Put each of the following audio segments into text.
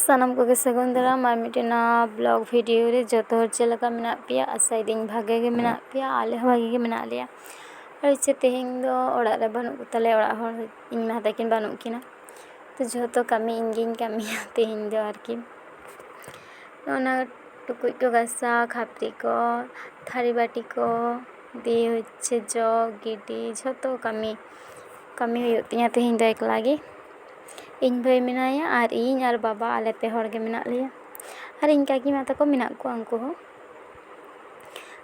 ᱥᱟᱱᱟᱢ ᱠᱚᱜᱮ ᱥᱟᱹᱜᱩᱱ ᱫᱟᱨᱟᱢ ᱟᱨ ᱢᱤᱫᱴᱮᱱ ᱱᱟᱣᱟ ᱵᱞᱚᱜ ᱵᱷᱤᱰᱤᱭᱳ ᱨᱮ ᱡᱚᱛᱚ ᱦᱚᱲ ᱪᱮᱫ ᱞᱮᱠᱟ ᱢᱮᱱᱟᱜ ᱯᱮᱭᱟ ᱟᱥᱟᱭᱮᱫᱟᱹᱧ ᱵᱷᱟᱜᱮ ᱜᱮ ᱢᱮᱱᱟᱜ ᱯᱮᱭᱟ, ᱟᱞᱮ ᱦᱚᱸ ᱵᱷᱟᱜᱮ ᱜᱮ ᱢᱮᱱᱟᱜ ᱞᱮᱭᱟ। ᱟᱨ ᱛᱮᱦᱮᱧ ᱫᱚ ᱚᱲᱟᱜ ᱨᱮ ᱵᱟᱹᱱᱩᱜ ᱠᱚᱛᱟᱞᱮᱭᱟ ᱚᱲᱟᱜ ᱦᱚᱲ, ᱤᱧ ᱢᱟ ᱛᱟᱹᱠᱤᱱ ᱵᱟᱹᱱᱩᱜ ᱠᱤᱱᱟ, ᱛᱚ ᱡᱷᱚᱛᱚ ᱠᱟᱹᱢᱤ ᱤᱧ ᱜᱤᱧ ᱠᱟᱹᱢᱤᱭᱟ ᱛᱮᱦᱮᱧ ᱫᱚ ᱟᱨᱠᱤ। ᱚᱱᱟ ᱴᱩᱠᱩᱡ ᱠᱚ ᱜᱟᱥᱟᱣ, ᱠᱷᱟᱯᱨᱤ ᱠᱚ, ᱛᱷᱟᱹᱨᱤ ᱵᱟᱹᱴᱤ ᱠᱚ ᱫᱤᱭᱮ ᱡᱚᱜ ᱜᱤᱰᱤ ᱡᱷᱚᱛᱚ ᱠᱟᱹᱢᱤ ᱦᱩᱭᱩᱜ ᱛᱤᱧᱟᱹ ᱛᱮᱦᱮᱧ ᱫᱚ ᱮᱠᱞᱟ ᱜᱮ। ᱤᱧ ᱵᱷᱟᱹᱭ ᱢᱮᱱᱟᱭᱟ ᱟᱨ ᱤᱧ ᱟᱨ ᱵᱟᱵᱟ, ᱟᱞᱮ ᱯᱮ ᱦᱚᱲ ᱜᱮ ᱢᱮᱱᱟᱜ ᱞᱮᱭᱟ। ᱟᱨ ᱤᱧ ᱠᱟᱠᱤ ᱢᱟ ᱛᱟᱠᱚ ᱢᱮᱱᱟᱜ ᱠᱚᱣᱟ ᱩᱱᱠᱩ ᱦᱚᱸ।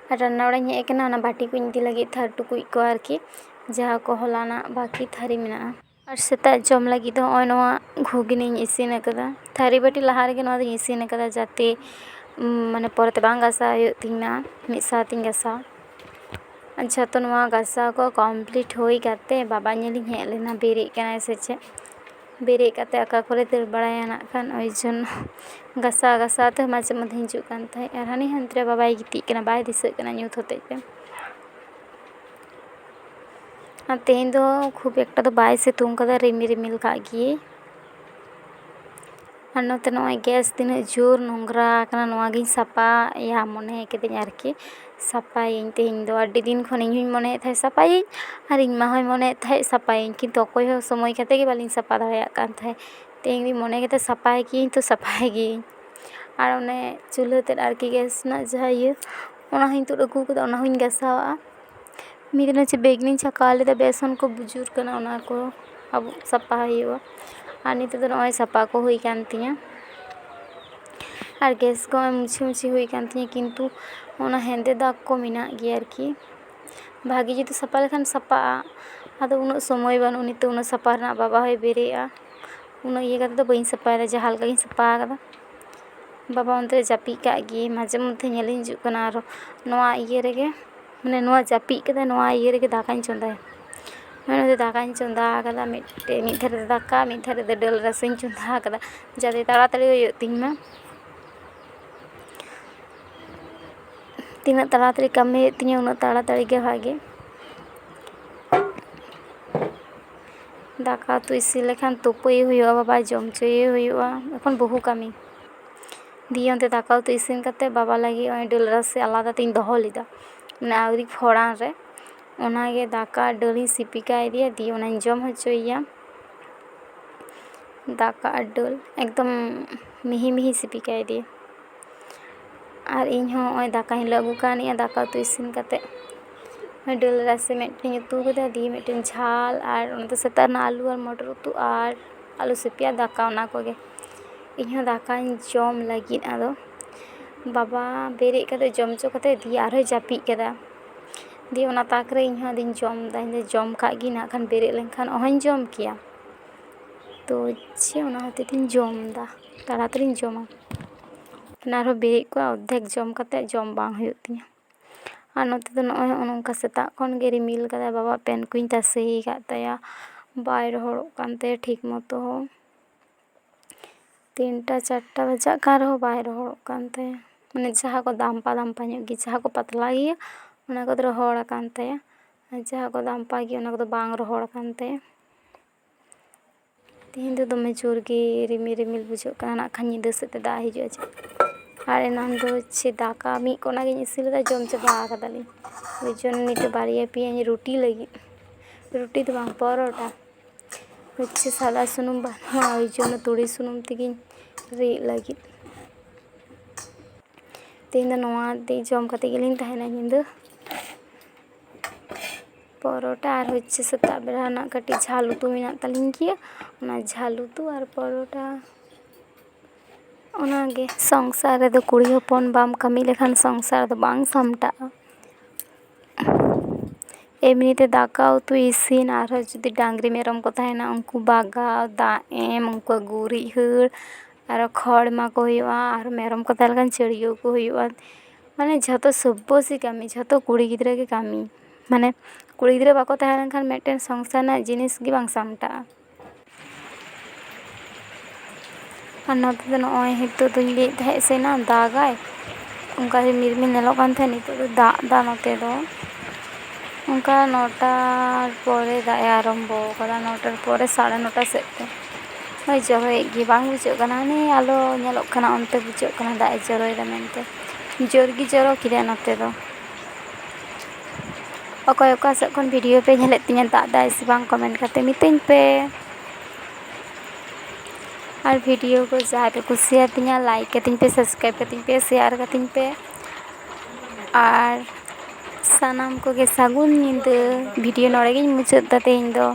ᱟᱨ ᱨᱟᱱᱱᱟ ᱚᱲᱟᱜ ᱤᱧ ᱦᱮᱡ ᱟᱠᱟᱱᱟ, ᱚᱱᱟ ᱵᱟᱹᱴᱤ ᱠᱚᱧ ᱤᱫᱤ ᱞᱟᱹᱜᱤᱫ ᱛᱷᱟᱹᱨ ᱴᱩᱠᱩᱡ ᱠᱚ ᱟᱨᱠᱤ, ᱡᱟᱦᱟᱸ ᱠᱚ ᱦᱚᱞᱟᱱᱟᱜ ᱵᱟᱹᱠᱤ ᱛᱷᱟᱹᱨᱤ ᱢᱮᱱᱟᱜᱼᱟ। ᱟᱨ ᱥᱮᱛᱟᱜ ᱡᱚᱢ ᱞᱟᱹᱜᱤᱫ ᱫᱚ ᱱᱚᱜᱼᱚᱭ ᱱᱚᱣᱟ ᱜᱷᱩᱜᱽᱱᱤᱧ ᱤᱥᱤᱱ ᱟᱠᱟᱫᱟ। ᱛᱷᱟᱹᱨᱤ ᱵᱟᱹᱴᱤ ᱞᱟᱦᱟ ᱨᱮᱜᱮ ᱱᱚᱣᱟ ᱫᱚᱧ ᱤᱥᱤᱱ ᱟᱠᱟᱫᱟ, ᱡᱟᱛᱮ ᱯᱚᱨᱮᱛᱮ ᱵᱟᱝ ᱜᱟᱥᱟᱣ ᱦᱩᱭᱩᱜ ᱛᱤᱧ ᱢᱟ, ᱢᱤᱫ ᱥᱟᱶᱛᱮᱧ ᱜᱟᱥᱟᱣᱟ। ᱡᱷᱚᱛᱚ ᱱᱚᱣᱟ ᱜᱟᱥᱟᱣ ko ᱠᱚᱢᱯᱞᱤᱴ ᱦᱩᱭ ᱠᱟᱛᱮ ᱵᱟᱵᱟ ᱧᱮᱞᱤᱧ ᱦᱮᱡ ᱞᱮᱱᱟ, ᱵᱮᱨᱮᱫ ᱠᱟᱱᱟᱭ ᱥᱮ ᱪᱮᱫ, ᱵᱮᱨᱮᱫ ᱠᱟᱛᱮ ᱚᱠᱟ ᱠᱚᱨᱮ ᱫᱟᱹᱲ ᱵᱟᱲᱟᱭᱟ ᱱᱟᱜ ᱠᱷᱟᱱ, ᱳই ᱡᱚᱱᱱᱚ ᱜᱟᱥᱟᱣ ᱛᱮ ᱢᱟᱡᱷᱮ ᱢᱚᱫᱽᱫᱷᱮ ᱦᱤᱡᱩᱜ ᱠᱟᱱ ᱛᱟᱦᱮᱸᱫ। ᱟᱨ ᱦᱟᱱᱛᱮ ᱨᱮ ᱵᱟᱵᱟᱭ ᱜᱤᱛᱤᱡ ᱠᱟᱱᱟ, ᱵᱟᱭ ᱫᱤᱥᱟᱹᱜ ᱠᱟᱱᱟ ᱧᱩᱛ ᱦᱚᱛᱮᱡ ᱛᱮ। ᱟᱨ ᱛᱮᱦᱮᱧ ᱫᱚ ᱠᱷᱩᱵ ᱮᱠᱴᱟ ᱫᱚ ᱵᱟᱭ ᱥᱤᱛᱩᱝ ᱠᱟᱫᱟ, ᱨᱤᱢᱤᱞ ᱠᱟᱜ ᱜᱮᱭᱟᱭ। ᱟᱨ ᱱᱚᱛᱮ ᱱᱚᱜᱼᱚᱭ ᱜᱮᱥ ᱛᱤᱱᱟᱹᱜ ᱡᱳᱨ ᱱᱚᱝᱨᱟ ᱟᱠᱟᱱᱟ, ᱱᱚᱣᱟᱜᱤᱧ ᱥᱟᱯᱷᱟᱭᱟ ᱢᱚᱱᱮ ᱠᱤᱫᱟᱹᱧ ᱟᱨᱠᱤ। ᱥᱟᱯᱷᱟᱭᱟᱹᱧ ᱛᱮᱦᱮᱧ ᱫᱚ, ᱟᱹᱰি ᱫᱤᱱ ᱠᱷᱚᱱ ᱤᱧ ᱦᱚᱧ ᱢᱚᱱᱮᱭᱮᱫ ᱛᱟᱦᱮᱸᱫ ᱥᱟᱯᱷᱟᱭᱟᱹᱧ, ᱟᱨ ᱤᱧ ᱢᱟ ᱦᱚᱸᱭ ᱢᱚᱱᱮᱭᱮᱫ ᱛᱟᱦᱮᱸᱫ ᱥᱟᱯᱷᱟᱭᱟᱹᱧ, ᱠᱤᱱᱛᱩ ᱚᱠᱚᱭ ᱦᱚᱸ ᱥᱚᱢᱚᱭ ᱠᱟᱛᱮ ᱜᱮ ᱵᱟᱹᱞᱤᱧ ᱥᱟᱯᱷᱟ ᱫᱟᱲᱮᱭᱟᱜ ᱠᱟᱱ ᱛᱟᱦᱮᱸᱫ। ᱛᱮᱦᱮᱧ ᱫᱚᱧ ᱢᱚᱱᱮ ᱠᱮᱫᱟ ᱥᱟᱯᱷᱟᱭ ᱜᱤᱭᱟᱹᱧ ᱛᱚ ᱥᱟᱯᱷᱟᱭ ᱜᱤᱭᱟᱹᱧ। ᱟᱨ ᱚᱱᱮ ᱪᱩᱞᱦᱟᱹ ᱛᱮᱫ ᱟᱨᱠᱤ ᱜᱮᱥ ᱨᱮᱱᱟᱜ ᱡᱟᱦᱟᱸ ᱚᱱᱟ ᱦᱚᱧ ᱛᱩᱫ ᱟᱹᱜᱩ ᱠᱟᱫᱟ, ᱚᱱᱟ ᱦᱚᱧ ᱜᱟᱥᱟᱣᱟᱜᱼᱟ। ᱢᱤᱫ ᱫᱤᱱ ᱪᱮᱫ ᱵᱮᱜᱽᱱᱤᱧ ᱪᱷᱟᱠᱟᱣ ᱞᱮᱫᱟ, ᱵᱮᱥᱚᱱ ᱠᱚ ᱵᱩᱡᱩᱨ ᱠᱟᱱᱟ, ᱚᱱᱟ ᱠᱚ ᱟᱵᱩᱜ ᱥᱟᱯᱷᱟ ᱦᱩᱭᱩᱜᱼᱟ। ᱟᱨ ᱱᱤᱛᱚᱜ ᱫᱚ ᱱᱚᱜᱼᱚᱭ ᱥᱟᱯᱷᱟ ᱠᱚ ᱦᱩᱭ ᱠᱟᱱ ᱛᱤᱧᱟᱹ। ᱟᱨ ᱜᱮᱥ ᱠᱚ ᱢᱩᱪᱷᱟᱹ ᱦᱩᱭ ᱠᱟᱱ ᱛᱤᱧᱟᱹ, ᱠᱤᱱᱛᱩ ᱚᱱᱟ ᱦᱮᱸᱫᱮ ᱫᱟᱜᱽ ᱠᱚ ᱢᱮᱱᱟᱜ ᱜᱮᱭᱟ ᱟᱨᱠᱤ। ᱵᱷᱟᱜᱮ ᱡᱩᱫᱤ ᱥᱟᱯᱷᱟ ᱞᱮᱠᱷᱟᱱ ᱥᱟᱯᱷᱟᱜᱼᱟ, ᱟᱫᱚ ᱩᱱᱟᱹᱜ ᱥᱚᱢᱚᱭ ᱵᱟᱹᱱᱩᱜ ᱱᱤᱛᱚᱜ ᱩᱱᱟᱹᱜ ᱥᱟᱯᱷᱟ ᱨᱮᱱᱟᱜ, ᱵᱟᱵᱟ ᱦᱚᱭ ᱵᱮᱨᱮᱫᱼᱟ, ᱩᱱᱟᱹᱜ ᱤᱭᱟᱹ ᱠᱟᱛᱮ ᱫᱚ ᱵᱟᱹᱧ ᱥᱟᱯᱷᱟᱭᱮᱫᱟ, ᱡᱟᱦᱟᱸ ᱞᱮᱠᱟ ᱜᱤᱧ ᱥᱟᱯᱷᱟ ᱟᱠᱟᱫᱟ। ᱵᱟᱵᱟ ᱚᱱᱛᱮ ᱨᱮ ᱡᱟᱹᱯᱤᱫ ᱠᱟᱜ ᱜᱮ, ᱢᱟᱡᱷᱮ ᱢᱚᱫᱽᱫᱷᱮ ᱧᱮᱞᱤᱧ ᱦᱤᱡᱩᱜ ᱠᱟᱱᱟ, ᱟᱨ ᱱᱚᱣᱟ ᱤᱭᱟᱹ ᱨᱮᱜᱮ ᱱᱚᱣᱟ ᱡᱟᱹᱯᱤᱫ ᱠᱟᱫᱟᱭ, ᱱᱚᱣᱟ ᱤᱭᱟᱹ ᱨᱮᱜᱮ ᱫᱟᱠᱟᱧ ᱪᱚᱸᱫᱟᱭᱟ। ᱫᱟᱠᱟᱧ ᱪᱚᱸᱫᱟ ᱟᱠᱟᱫᱟ, ᱢᱤᱫ ᱫᱷᱟᱨᱮ ᱫᱚ ᱫᱟᱠᱟ, ᱢᱤᱫ ᱫᱷᱟᱨᱮ ᱫᱚ ᱫᱟᱹᱞ ᱨᱟᱥᱮᱧ ᱪᱚᱸᱫᱟ ᱟᱠᱟᱫᱟ, ᱡᱟᱛᱮ ᱛᱟᱲᱟᱛᱟᱲᱤ ᱦᱩᱭᱩᱜ ᱛᱤᱧ ᱢᱟ। ᱛᱤᱱᱟᱹᱜ ᱛᱟᱲᱟᱛᱟᱲᱤ ᱠᱟᱹᱢᱤ ᱦᱩᱭᱩᱜ ᱛᱤᱧᱟᱹ, ᱩᱱᱟᱹᱜ ᱛᱟᱲᱟᱛᱟᱲᱤ ᱜᱮ ᱵᱷᱟᱜᱮ। ᱫᱟᱠᱟ ᱩᱛᱩ ᱤᱥᱤᱱ ᱞᱮᱠᱷᱟᱱ ᱛᱩᱯᱩᱭᱮ ᱦᱩᱭᱩᱜᱼᱟ, ᱵᱟᱵᱟ ᱡᱚᱢ ᱦᱚᱪᱚᱭᱮ ᱦᱩᱭᱩᱜᱼᱟ, ᱮᱠᱷᱚᱱ ᱵᱚᱦᱩ ᱠᱟᱹᱢᱤ। ᱫᱤᱭᱮ ᱚᱱᱛᱮ ᱫᱟᱠᱟ ᱩᱛᱩ ᱤᱥᱤᱱ ᱠᱟᱛᱮ ᱵᱟᱵᱟ ᱞᱟᱹᱜᱤᱫ ᱱᱚᱜᱼᱚᱭ ᱫᱟᱹᱞ ᱨᱟᱥᱮ ᱟᱞᱟᱫᱟ ᱛᱤᱧ ᱫᱚᱦᱚ ᱞᱮᱫᱟ, ᱟᱹᱣᱨᱤ ᱯᱷᱚᱲᱟᱱ ᱨᱮ, ᱚᱱᱟᱜᱮ ᱫᱟᱠᱟ ᱟᱨ ᱫᱟᱹᱞᱤᱧ ᱥᱤᱯᱤ ᱠᱟᱭᱫᱮᱭᱟ, ᱫᱤᱭᱮ ᱚᱱᱟᱧ ᱡᱚᱢ ᱦᱚᱪᱚᱭᱮᱭᱟ। ᱫᱟᱠᱟ ᱟᱨ ᱫᱟᱹᱞ ᱮᱠᱫᱚᱢ ᱢᱤᱦᱤ ᱢᱤᱦᱤ ᱥᱤᱯᱤ ᱠᱟᱭᱫᱮᱭᱟ। ᱟᱨ ᱤᱧ ᱦᱚᱸ ᱱᱚᱜᱼᱚᱭ ᱫᱟᱠᱟᱧ ᱞᱩ ᱟᱹᱜᱩ ᱠᱟᱣᱱᱤᱧᱟ, ᱫᱟᱠᱟ ᱩᱛᱩ ᱤᱥᱤᱱ ᱠᱟᱛᱮ ᱫᱟᱹᱞ ᱨᱟᱥᱮ ᱢᱤᱫᱴᱮᱱ ᱩᱛᱩ ᱠᱟᱫᱟ, ᱫᱤᱭᱮ ᱢᱤᱫᱴᱮᱱ ᱡᱷᱟᱞ, ᱟᱨ ᱚᱱᱟ ᱫᱚ ᱥᱮᱛᱟᱜ ᱨᱮᱱᱟᱜ ᱟᱹᱞᱩ ᱟᱨ ᱢᱚᱴᱚᱨ ᱩᱛᱩ, ᱟᱨ ᱟᱹᱞᱩ ᱥᱤᱯᱤ ᱟᱨ ᱫᱟᱠᱟ, ᱚᱱᱟ ᱠᱚᱜᱮ। ᱤᱧᱦᱚᱸ ᱫᱟᱠᱟᱧ ᱡᱚᱢ ᱞᱟᱹᱜᱤᱫ, ᱟᱫᱚ ᱵᱟᱵᱟ ᱵᱮᱨᱮᱫ ᱠᱟᱛᱮ ᱡᱚᱢ ᱦᱚᱪᱚ ᱠᱟᱛᱮ ᱫᱤᱭᱮ ᱟᱨᱦᱚᱸᱭ ᱡᱟᱹᱯᱤᱫ ᱠᱮᱫᱟ। ᱫᱤᱭᱮ ᱚᱱᱟ ᱛᱟᱠ ᱨᱮ ᱤᱧᱦᱚᱸ ᱟᱫᱚᱧ ᱡᱚᱢᱫᱟ, ᱡᱚᱢ ᱠᱟᱜ ᱜᱤᱧ ᱱᱟᱜ ᱠᱷᱟᱱ ᱵᱮᱨᱮᱫ ᱞᱮᱱᱠᱷᱟᱱ ᱚᱦᱚᱧ ᱡᱚᱢ ᱠᱮᱭᱟ, ᱛᱚ ᱚᱱᱟ ᱦᱚᱛᱮᱡ ᱛᱮᱧ ᱡᱚᱢᱫᱟ, ᱛᱟᱲᱟᱛᱟᱲᱤᱧ ᱡᱚᱢᱟ। ᱟᱨᱦᱚᱸ ᱵᱮᱨᱮᱫ ᱠᱚᱜᱼᱟ, ᱚᱨᱫᱷᱮᱠ ᱡᱚᱢ ᱠᱟᱛᱮ ᱡᱚᱢ ᱵᱟᱝ ᱦᱩᱭᱩᱜ ᱛᱤᱧᱟᱹ। ᱟᱨ ᱱᱚᱛᱮ ᱫᱚ ᱱᱚᱜᱼᱚᱭ ᱱᱚᱝᱠᱟ ᱥᱮᱛᱟᱜ ᱠᱷᱚᱱ ᱜᱮ ᱨᱤᱢᱤᱞ ᱠᱟᱫᱟᱭ, ᱵᱟᱵᱟ ᱯᱮᱱ ᱠᱚᱧ ᱛᱟᱥᱮ ᱟᱠᱟᱫ ᱛᱟᱭᱟ, ᱵᱟᱭ ᱨᱚᱦᱚᱲᱚᱜ ᱠᱟᱱ ᱛᱟᱭᱟ ᱴᱷᱤᱠ ᱢᱚᱛᱚ, 3টা 4টা ᱵᱟᱡᱟᱜ ᱠᱟᱱ ᱨᱮᱦᱚᱸ ᱵᱟᱭ ᱨᱚᱦᱚᱲᱚᱜ ᱠᱟᱱ ᱛᱟᱭᱟ। ᱡᱟᱦᱟᱸ ᱠᱚ ᱫᱟᱢᱯᱟ ᱧᱚᱜ ᱜᱮ, ᱡᱟᱦᱟᱸ ᱠᱚ ᱯᱟᱛᱞᱟ ᱜᱮᱭᱟ ᱚᱱᱟ ᱠᱚᱫᱚ ᱨᱚᱦᱚᱲ ᱟᱠᱟᱱ ᱛᱟᱭᱟ, ᱟᱨ ᱡᱟᱦᱟᱸ ᱠᱚ ᱫᱟᱢᱯᱟ ᱜᱮᱭᱟ ᱚᱱᱟ ᱠᱚᱫᱚ ᱵᱟᱝ ᱨᱚᱦᱚᱲ ᱟᱠᱟᱱ ᱛᱟᱭᱟ। ᱛᱮᱦᱮᱧ ᱫᱚ ᱫᱚᱢᱮ ᱡᱳᱨ ᱜᱮ ᱨᱤᱢᱤᱞ ᱵᱩᱡᱷᱟᱹᱜ ᱠᱟᱱᱟ, ᱱᱟᱜ ᱠᱷᱟᱱ ᱧᱤᱫᱟᱹ ᱥᱮᱫ ᱛᱮ ᱫᱟᱜ ᱦᱤᱡᱩᱜᱼᱟ ᱪᱮᱫ। ᱟᱨ ᱮᱱᱟᱱ ᱫᱚ ᱫᱟᱠᱟ ᱢᱤᱫ ᱠᱚᱱᱟ ᱜᱤᱧ ᱤᱥᱤᱱ ᱞᱮᱫᱟ, ᱡᱚᱢ ᱪᱟᱵᱟ ᱟᱠᱟᱫᱟᱞᱤᱧ, ওই জন্য ᱱᱤᱛᱚᱜ ᱵᱟᱨᱭᱟ ᱯᱮᱭᱟᱧ ᱨᱩᱴᱤ ᱞᱟᱹᱜᱤᱫ, ᱨᱩᱴᱤ ᱫᱚ ᱵᱟᱝ ᱯᱚᱨᱚᱴᱟ, ᱥᱟᱫᱟ ᱥᱩᱱᱩᱢ ᱵᱟᱹᱱᱩᱜᱼᱟ, ওই জন্য তুᱲি ᱥᱩᱱᱩᱢ ᱛᱮᱜᱤᱧ ᱨᱤᱫ ᱞᱟᱹᱜᱤᱫ। ᱛᱮᱦᱮᱧ ᱫᱚ ᱱᱚᱣᱟ ᱡᱚᱢ ᱠᱟᱛᱮ ᱜᱮᱞᱤᱧ ᱛᱟᱦᱮᱱᱟ ᱧᱤᱫᱟᱹ। ᱯᱚᱨᱚᱴᱟ ᱟᱨ ᱥᱮᱛᱟᱜ ᱵᱮᱲᱟ ᱨᱮᱱᱟᱜ ᱠᱟᱹᱴᱤᱡ ᱡᱷᱟᱞ ᱩᱛᱩ ᱢᱮᱱᱟᱜ ᱛᱟᱹᱞᱤᱧ ᱜᱮᱭᱟ, ᱚᱱᱟ ᱡᱷᱟᱞ ᱩᱛᱩ ᱟᱨ ᱯᱚᱨᱚᱴᱟ, ᱚᱱᱟᱜᱮ। ᱥᱚᱝᱥᱟᱨ ᱨᱮᱫᱚ ᱠᱩᱲᱤ ᱦᱚᱯᱚᱱ ᱵᱟᱢ ᱠᱟᱹᱢᱤ ᱞᱮᱠᱷᱟᱱ ᱥᱚᱝᱥᱟᱨ ᱫᱚ ᱵᱟᱝ ᱥᱟᱢᱴᱟᱜᱼᱟ। ᱮᱢᱱᱤᱛᱮ ᱫᱟᱠᱟ ᱩᱛᱩ ᱤᱥᱤᱱ, ᱟᱨᱦᱚᱸ ᱡᱩᱫᱤ ᱰᱟᱝᱨᱤ ᱢᱮᱨᱚᱢ ᱠᱚ ᱛᱟᱦᱮᱱᱟ ᱩᱱᱠᱩ ᱵᱟᱜᱟᱣ, ᱫᱟᱜ ᱮᱢ, ᱩᱱᱠᱩᱣᱟᱜ ᱜᱩᱨᱤᱡ ᱦᱟᱹᱨ, ᱟᱨᱚ ᱠᱷᱚᱲ ᱮᱢᱟ ᱠᱚ ᱦᱩᱭᱩᱜᱼᱟ, ᱟᱨ ᱢᱮᱨᱚᱢ ᱠᱚ ᱛᱟᱦᱮᱸ ᱞᱮᱱᱠᱷᱟᱱ ᱪᱟᱹᱲᱤᱭᱟᱹᱣ ᱠᱚ ᱦᱩᱭᱩᱜᱼᱟ, ᱡᱷᱚᱛᱚ ᱥᱚᱵᱽᱵᱚᱥᱤ ᱠᱟᱹᱢᱤ, ᱡᱷᱚᱛᱚ ᱠᱩᱲᱤ ᱜᱤᱫᱽᱨᱟᱹ ᱜᱮ ᱠᱟᱹᱢᱤ, ᱠᱩᱲᱤ ᱜᱤᱫᱽᱨᱟᱹ ᱵᱟᱠᱚ ᱛᱟᱦᱮᱸ ᱞᱮᱱᱠᱷᱟᱱ ᱢᱤᱫᱴᱮᱱ ᱥᱚᱝᱥᱟᱨ ᱨᱮᱱᱟᱜ ᱡᱤᱱᱤᱥ ᱜᱮ ᱵᱟᱝ ᱥᱟᱢᱴᱟᱜᱼᱟ। ᱟᱨ ᱱᱚᱛᱮ ᱫᱚ ᱱᱚᱜᱼᱚᱭ ᱱᱤᱛᱚᱜ ᱫᱚᱧ ᱞᱟᱹᱭᱮᱫ ᱛᱟᱦᱮᱸᱫ ᱥᱮ ᱱᱟ ᱫᱟᱜᱟᱭ, ᱚᱱᱠᱟ ᱨᱤᱢᱤᱞ ᱧᱮᱞᱚᱜ ᱠᱟᱱ ᱛᱟᱦᱮᱸᱫ, ᱱᱤᱛᱚᱜ ᱫᱚ ᱫᱟᱜ ᱮᱫᱟ ᱱᱚᱛᱮ ᱫᱚ, ᱚᱱᱠᱟ 9টা ᱯᱚᱨᱮ ᱫᱟᱜ ᱮ ᱟᱨᱟᱢᱵᱚ ᱟᱠᱟᱫᱟ, 9টার পরে 9:30 ᱥᱮᱫ ᱛᱮ। ᱦᱳᱭ ᱡᱚᱨᱚᱭᱮᱫ ᱜᱮ ᱵᱟᱝ ᱵᱩᱡᱷᱟᱹᱜ ᱠᱟᱱᱟ, ᱦᱟᱱᱮ ᱟᱞᱚ ᱧᱮᱞᱚᱜ ᱠᱟᱱᱟ ᱚᱱᱛᱮ ᱵᱩᱡᱷᱟᱹᱜ ᱠᱟᱱᱟ ᱫᱟᱜ ᱮ ᱡᱚᱨᱚᱭᱮᱫᱟ ᱢᱮᱱᱛᱮ, ᱡᱳᱨ ᱜᱮ ᱡᱚᱨᱚ ᱠᱮᱫᱟ ᱱᱚᱛᱮ ᱫᱚ᱾ ᱚᱠᱚᱭ ᱚᱠᱟ ᱥᱮᱫ ᱠᱷᱚᱱ ᱵᱷᱤᱰᱤᱭᱳ ᱯᱮ ᱧᱮᱞᱮᱫ ᱛᱤᱧᱟᱹ ᱫᱟᱜ ᱫᱟᱭ ᱥᱮ ᱵᱟᱝ ᱠᱚᱢᱮᱱᱴ ᱠᱟᱛᱮ ᱢᱤᱛᱟᱹᱧ ᱯᱮ᱾ ᱟᱨ ᱵᱷᱤᱰᱤᱭᱳ ᱠᱚ ᱡᱟᱦᱟᱸᱭ ᱯᱮ ᱠᱩᱥᱤᱭᱟᱛᱤᱧᱟ ᱞᱟᱭᱤᱠ ᱠᱟᱹᱛᱤᱧ ᱯᱮ, ᱥᱟᱵᱥᱠᱨᱟᱭᱤᱵᱽ ᱠᱟᱹᱛᱤᱧ ᱯᱮ, ᱥᱮᱭᱟᱨ ᱠᱟᱹᱛᱤᱧ ᱯᱮ, ᱟᱨ ᱥᱟᱱᱟᱢ ᱠᱚᱜᱮ ᱥᱟᱹᱜᱩᱱ ᱧᱤᱫᱟᱹ᱾ ᱵᱷᱤᱰᱤᱭᱳ ᱱᱚᱰᱮ ᱜᱤᱧ ᱢᱩᱪᱟᱹᱫ ᱮᱫᱟ ᱛᱮᱦᱮᱧ ᱫᱚ᱾